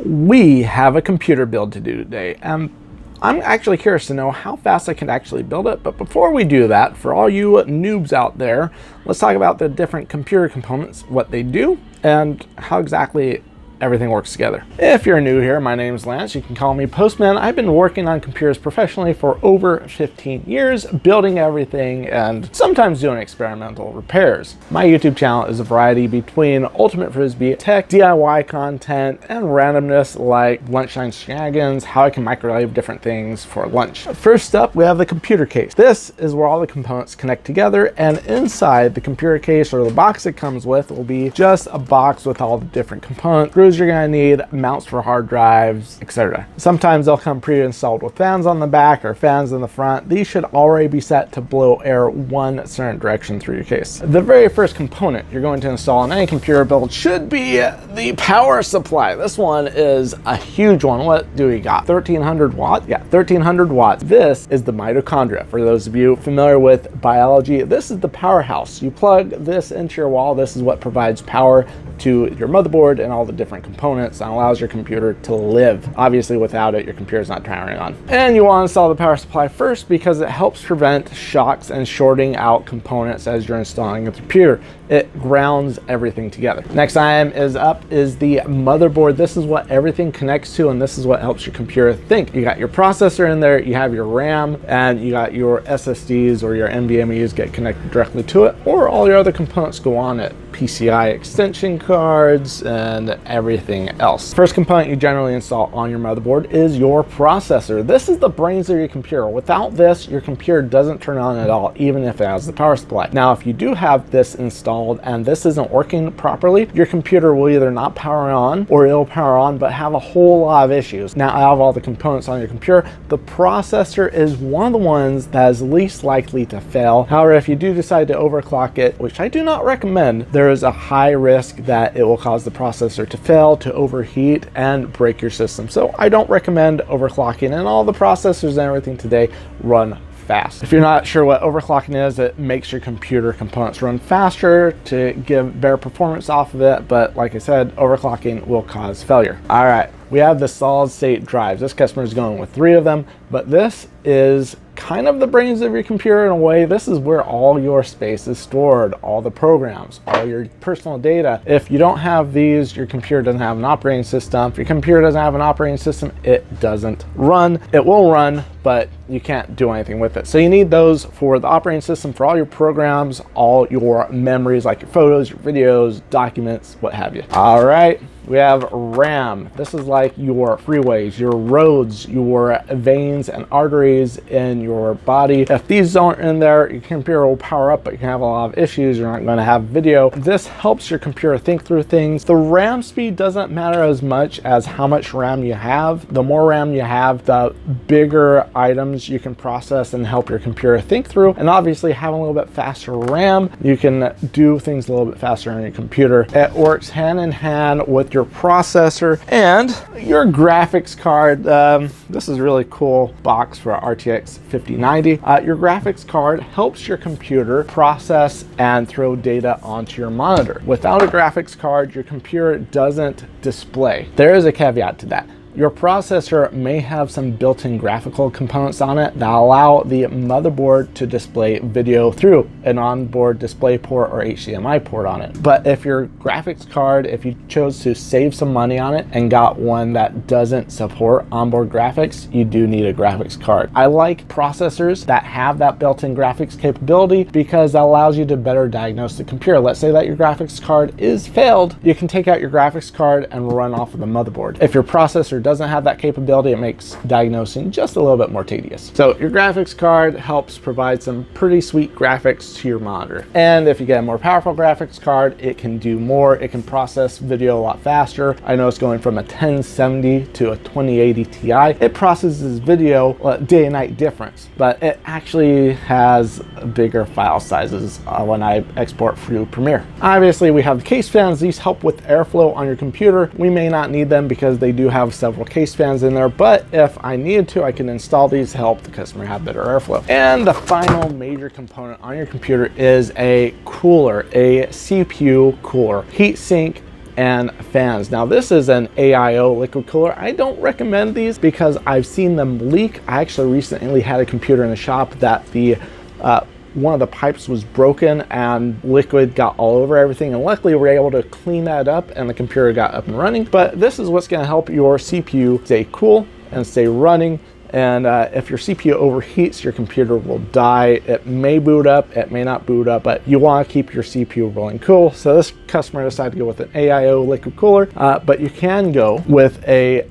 We have a computer build to do today, and I'm actually curious to know how fast I can actually build it. But before we do that, for all you noobs out there, let's talk about the different computer components, what they do, and how exactly everything works together. If you're new here, my name is Lance. You can call me Postman. I've been working on computers professionally for over 15 years, building everything and sometimes doing experimental repairs. My YouTube channel is a variety between ultimate frisbee, tech, DIY content, and randomness like lunchtime shenanigans, how I can microwave different things for lunch. First up, we have the computer case. This is where all the components connect together, and inside the computer case, or the box it comes with, will be just a box with all the different components, screws you're gonna need, mounts for hard drives, etc. Sometimes they'll come pre-installed with fans on the back or fans in the front. These should already be set to blow air one certain direction through your case. The very first component you're going to install in any computer build should be the power supply. This one is a huge one. What do we got? 1300 watts? Yeah, 1300 watts. This is the mitochondria. For those of you familiar with biology, this is the powerhouse. You plug this into your wall. This is what provides power to your motherboard and all the different components and allows your computer to live. Obviously, without it, your computer's not powering on. And you want to install the power supply first because it helps prevent shocks and shorting out components as you're installing a computer. It grounds everything together. Next item is up is the motherboard. This is what everything connects to, and this is what helps your computer think. You got your processor in there, you have your RAM, and you got your SSDs or your NVMe's get connected directly to it, or all your other components go on it. PCI extension cards and everything else. First component you generally install on your motherboard is your processor. This is the brains of your computer. Without this, your computer doesn't turn on at all, even if it has the power supply. Now, if you do have this installed and this isn't working properly, your computer will either not power on or it'll power on but have a whole lot of issues. Now, out of all the components on your computer, the processor is one of the ones that is least likely to fail. However, if you do decide to overclock it, which I do not recommend, there is a high risk that it will cause the processor to fail, to overheat, and break your system. So I don't recommend overclocking, and all the processors and everything today run fast. If you're not sure what overclocking is, it makes your computer components run faster to give better performance off of it, but like I said, overclocking will cause failure. All right, we have the solid state drives. This customer is going with 3 of them, but this is kind of the brains of your computer in a way. This is where all your space is stored, all the programs, all your personal data. If you don't have these, your computer doesn't have an operating system. If your computer doesn't have an operating system, it doesn't run. It will run, but you can't do anything with it. So you need those for the operating system, for all your programs, all your memories, like your photos, your videos, documents, what have you. All right. We have RAM. This is like your freeways, your roads, your veins and arteries in your body. If these aren't in there, your computer will power up, but you can have a lot of issues. You're not going to have video. This helps your computer think through things. The RAM speed doesn't matter as much as how much RAM you have. The more RAM you have, the bigger items you can process and help your computer think through. And obviously, having a little bit faster RAM, you can do things a little bit faster on your computer. It works hand in hand with your processor and your graphics card. This is a really cool box for RTX 5090. Your graphics card helps your computer process and throw data onto your monitor. Without a graphics card, your computer doesn't display. There is a caveat to that. Your processor may have some built-in graphical components on it that allow the motherboard to display video through an onboard display port or HDMI port on it. But if your graphics card, if you chose to save some money on it and got one that doesn't support onboard graphics, you do need a graphics card. I like processors that have that built-in graphics capability because that allows you to better diagnose the computer. Let's say that your graphics card is failed, you can take out your graphics card and run off of the motherboard. If your processor doesn't have that capability, it makes diagnosing just a little bit more tedious. So your graphics card helps provide some pretty sweet graphics to your monitor. And if you get a more powerful graphics card, it can do more. It can process video a lot faster. I know it's going from a 1070 to a 2080 Ti. It processes video day and night difference, but it actually has bigger file sizes when I export through Premiere. Obviously, we have the case fans. These help with airflow on your computer. We may not need them because they do have several case fans in there, but if I needed to, I can install these to help the customer have better airflow. And the final major component on your computer is a cooler, a CPU cooler. Heat sink and fans. Now this is an AIO liquid cooler. I don't recommend these because I've seen them leak. I actually recently had a computer in the shop that the one of the pipes was broken and liquid got all over everything, and luckily we were able to clean that up and the computer got up and running. But this is what's going to help your CPU stay cool and stay running. And if your CPU overheats, your computer will die. It may boot up, it may not boot up, but you want to keep your CPU rolling cool. So this customer decided to go with an AIO liquid cooler, but you can go with a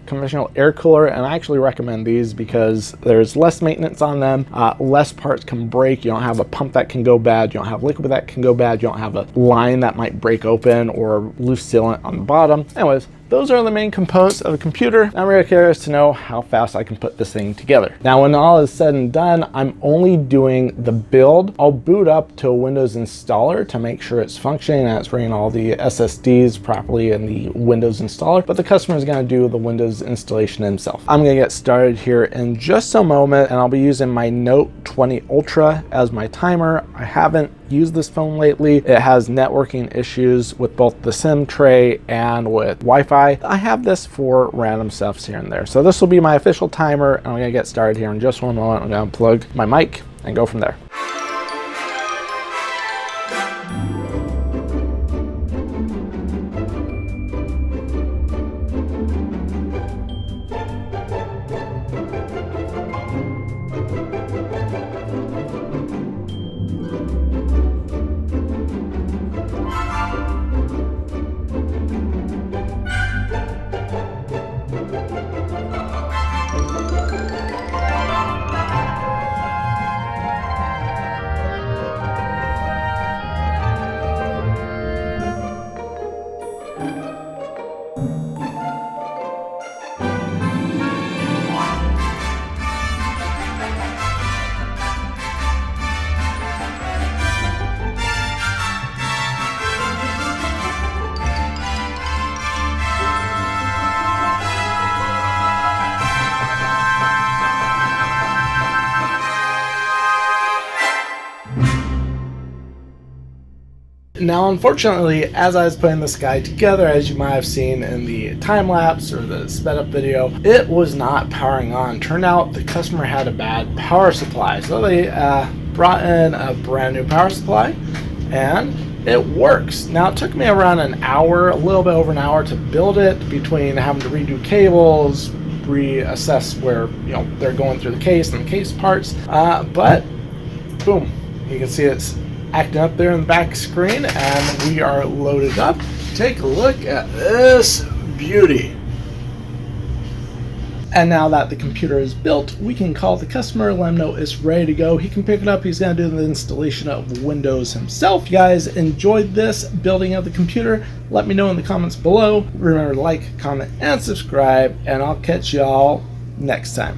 conventional air cooler, and I actually recommend these because there's less maintenance on them, less parts can break. You don't have a pump that can go bad, you don't have liquid that can go bad, you don't have a line that might break open or loose sealant on the bottom. Anyways, those are the main components of a computer. I'm really curious to know how fast I can put this thing together. Now, when all is said and done, I'm only doing the build. I'll boot up to a Windows installer to make sure it's functioning and it's running all the SSDs properly in the Windows installer, but the customer is going to do the Windows installation himself. I'm going to get started here in just a moment, and I'll be using my Note 20 Ultra as my timer. I haven't used this phone lately. It has networking issues with both the SIM tray and with Wi-Fi. I have this for random stuffs here and there. So this will be my official timer, and I'm gonna get started here in just one moment. I'm gonna unplug my mic and go from there. Now, unfortunately, as I was putting this guy together, as you might have seen in the time lapse or the sped up video, it was not powering on. Turned out the customer had a bad power supply. So they brought in a brand new power supply and it works. Now, it took me around an hour, a little bit over an hour to build it, between having to redo cables, reassess where they're going through the case and the case parts, but boom, you can see it's acting up there in the back screen, and we are loaded up. Take a look at this beauty. And now that the computer is built, we can call the customer, let him know it's ready to go. He can pick it up. He's going to do the installation of Windows himself. If you guys enjoyed this building of the computer, let me know in the comments below. Remember to like, comment, and subscribe, and I'll catch y'all next time.